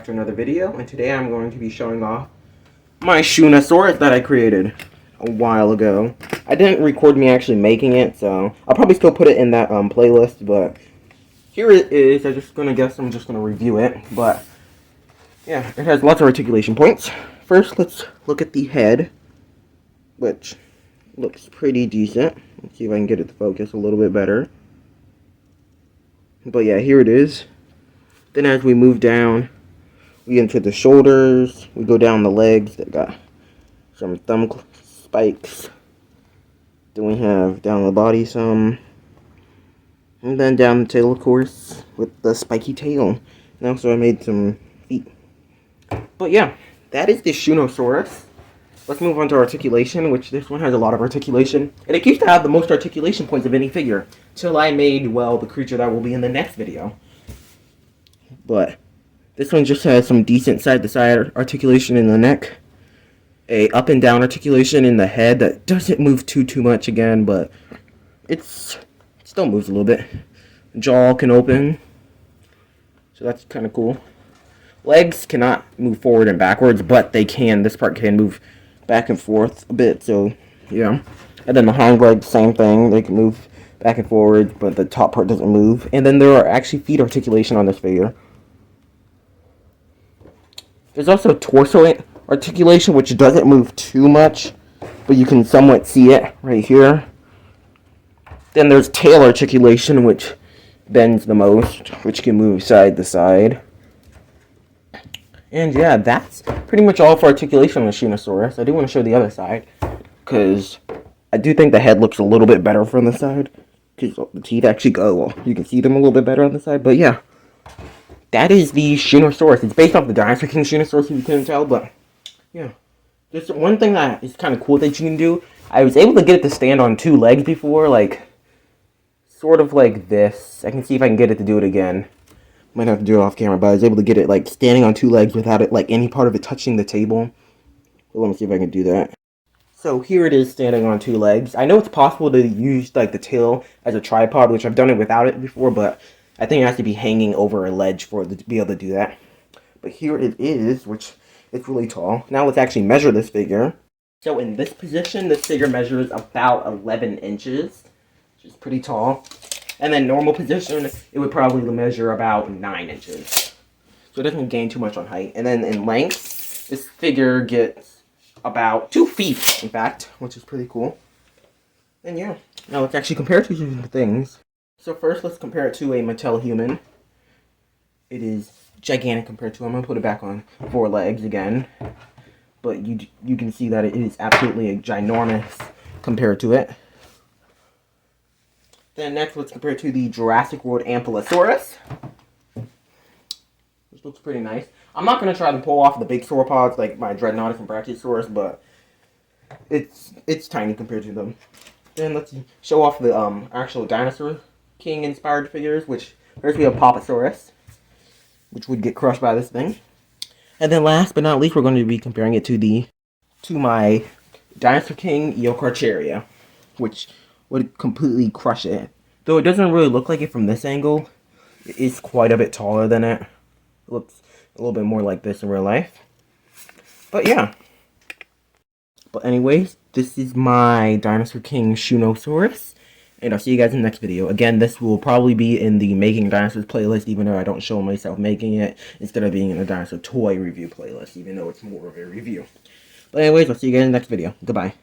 to another video, and today I'm going to be showing off my shunosaurus that I created a while ago. I didn't record me actually making it, so I'll probably still put it in that playlist, but here it is. I'm just going to review it, but yeah, it has lots of articulation points. First, let's look at the head, which looks pretty decent. Let's see if I can get it to focus a little bit better. But yeah, here it is. Then as we move down, we get into the shoulders. We go down the legs. They got some thumb spikes. Then we have down the body some. And then down the tail, of course, with the spiky tail. And also I made some feet. But yeah, that is the shunosaurus. Let's move on to articulation, which this one has a lot of articulation. And it used to have the most articulation points of any figure. Till I made, well, the creature that will be in the next video. But this one just has some decent side-to-side articulation in the neck. A up and down articulation in the head that doesn't move too much again, but it still moves a little bit. Jaw can open. So that's kind of cool. Legs cannot move forward and backwards, but they can. This part can move back and forth a bit, so yeah. And then the hind legs, same thing. They can move back and forward, but the top part doesn't move. And then there are actually feet articulation on this figure. There's also torso articulation, which doesn't move too much, but you can somewhat see it right here. Then there's tail articulation, which bends the most, which can move side to side. And yeah, that's pretty much all for articulation on the shunosaurus. I do want to show the other side, because I do think the head looks a little bit better from the side, because the teeth actually go, well, you can see them a little bit better on the side, but yeah. That is the shunosaurus. It's based off the Dinosaur King shunosaurus, if you couldn't tell, but yeah. There's one thing that is kind of cool that you can do. I was able to get it to stand on two legs before, like, sort of like this. I can see if I can get it to do it again. Might have to do it off camera, but I was able to get it, like, standing on two legs without it, like, any part of it touching the table. So let me see if I can do that. So here it is standing on two legs. I know it's possible to use, like, the tail as a tripod, which I've done it without it before, but I think it has to be hanging over a ledge for it to be able to do that. But here it is, which it's really tall. Now let's actually measure this figure. So in this position, this figure measures about 11 inches, which is pretty tall. And then normal position, it would probably measure about 9 inches. So it doesn't gain too much on height. And then in length, this figure gets about 2 feet, in fact, which is pretty cool. And yeah, now let's actually compare two different things. So first, let's compare it to a Mattel human. It is gigantic compared to, I'm going to put it back on 4 legs again. But you can see that it is absolutely ginormous compared to it. Then next, let's compare it to the Jurassic World Ankylosaurus, which looks pretty nice. I'm not going to try to pull off the big sauropods like my Dreadnoughtus and Brachiosaurus, but it's tiny compared to them. Then let's show off the actual Dinosaur King inspired figures, which first we have Papasaurus, which would get crushed by this thing. And then last but not least, we're going to be comparing it to my Dinosaur King Eocarcharia, which would completely crush it. Though it doesn't really look like it from this angle, it is quite a bit taller than it. It looks a little bit more like this in real life. But yeah. But anyways, this is my Dinosaur King Shunosaurus. And I'll see you guys in the next video. Again, this will probably be in the Making Dinosaurs playlist, even though I don't show myself making it, instead of being in a dinosaur toy review playlist, even though it's more of a review. But anyways, I'll see you guys in the next video. Goodbye.